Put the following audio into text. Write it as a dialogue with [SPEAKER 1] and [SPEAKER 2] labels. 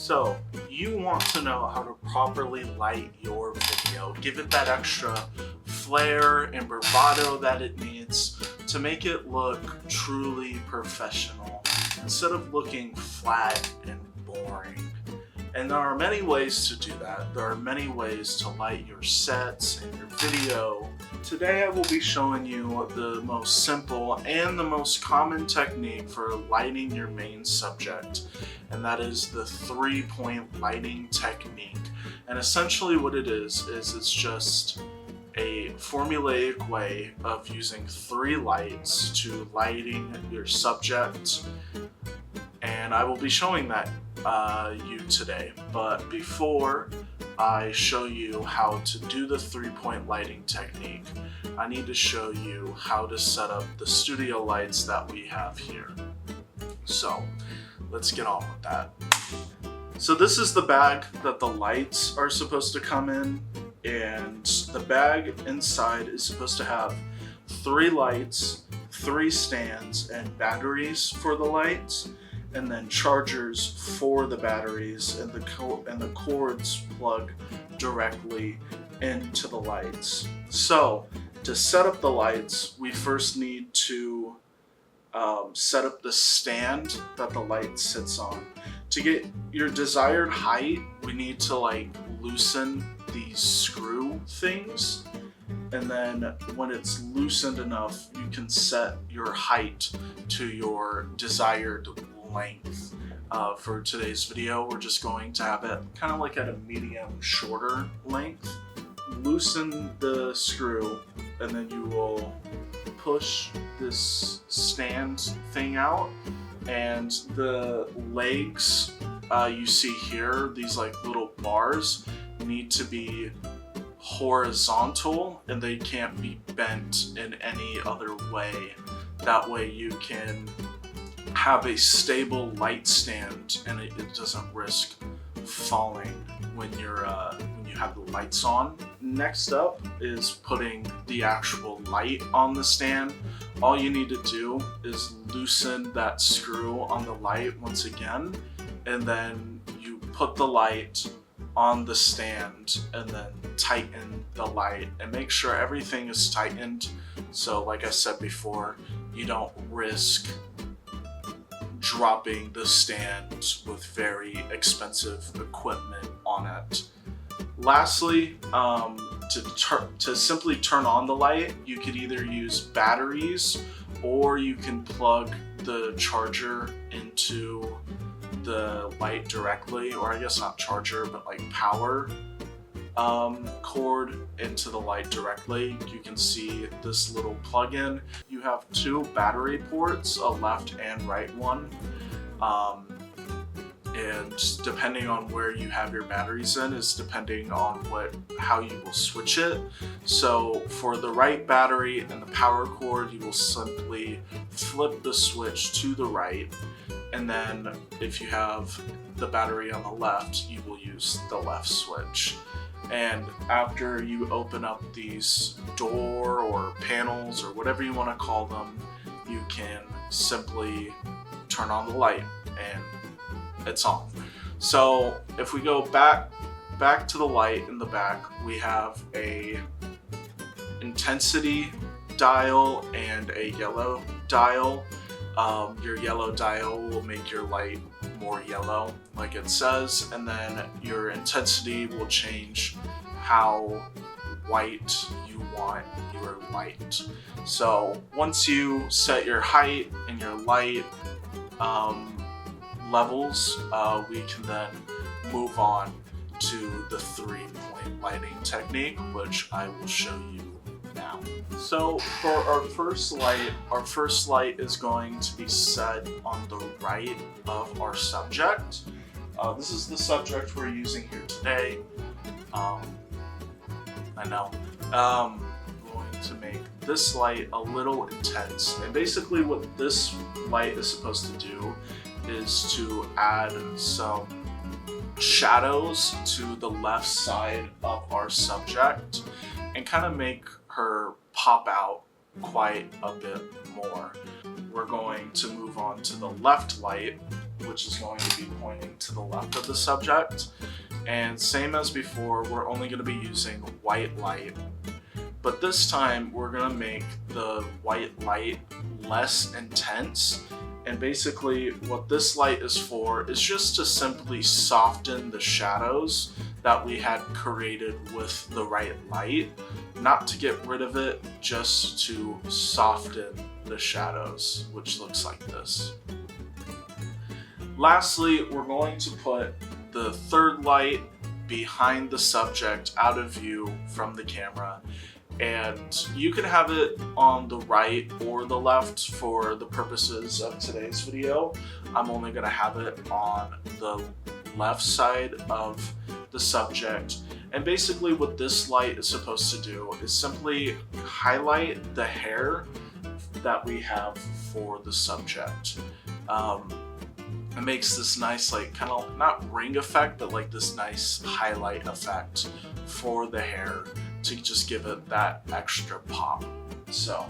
[SPEAKER 1] So, you want to know how to properly light your video, give it that extra flair and bravado that it needs to make it look truly professional instead of looking flat and boring. And there are many ways to do that. There are many ways to light your sets and your video. Today I will be showing you the most simple and the most common technique for lighting your main subject, and that is the 3-point lighting technique. And essentially what it is it's just a formulaic way of using 3 lights to lighting your subject, and I will be showing that you today. But before I show you how to do the 3-point lighting technique, I need to show you how to set up the studio lights that we have here. So let's get on with that. So this is the bag that the lights are supposed to come in, and the bag inside is supposed to have 3 lights, 3 stands, and batteries for the lights, and then chargers for the batteries, and the cords plug directly into the lights. So to set up the lights, we first need to set up the stand that the light sits on. To get your desired height, we need to loosen these screw things, and then when it's loosened enough, you can set your height to your desired length. For today's video, we're just going to have it kind of like at a medium shorter length. Loosen the screw, and then you will push this stand thing out, and the legs you see here, these little bars, need to be horizontal, and they can't be bent in any other way. That way you can have a stable light stand, and it doesn't risk falling when you have the lights on. Next up is putting the actual light on the stand. All you need to do is loosen that screw on the light once again, and then you put the light on the stand and then tighten the light and make sure everything is tightened. So like I said before, you don't risk dropping the stand with very expensive equipment on it. Lastly, to simply turn on the light, you could either use batteries, or you can plug the charger into the light directly, or I guess not charger, but power cord into the light directly. You can see this little plug-in. You have 2 battery ports, a left and right one, and depending on where you have your batteries in is depending on how you will switch it. So for the right battery and the power cord, you will simply flip the switch to the right, and then if you have the battery on the left, you will use the left switch. And after you open up these door or panels or whatever you want to call them, you can simply turn on the light and it's on. So if we go back to the light in the back, we have a intensity dial and a yellow dial. Your yellow dial will make your light more yellow, like it says, and then your intensity will change how white you want your light. So once you set your height and your light levels, we can then move on to the 3-point lighting technique, which I will show you now. So for our first light is going to be set on the right of our subject. This is the subject we're using here today. I know. I'm going to make this light a little intense, and basically what this light is supposed to do is to add some shadows to the left side of our subject and kind of make her pop out quite a bit more. We're going to move on to the left light, which is going to be pointing to the left of the subject. And same as before, we're only going to be using white light. But this time, we're going to make the white light less intense. And basically, what this light is for is just to simply soften the shadows that we had created with the right light. Not to get rid of it, just to soften the shadows, which looks like this. Lastly, we're going to put the third light behind the subject out of view from the camera. And you can have it on the right or the left for the purposes of today's video. I'm only going to have it on the left side of the subject. And basically what this light is supposed to do is simply highlight the hair that we have for the subject. It makes this nice, like, kind of not ring effect, but like this nice highlight effect for the hair to just give it that extra pop. So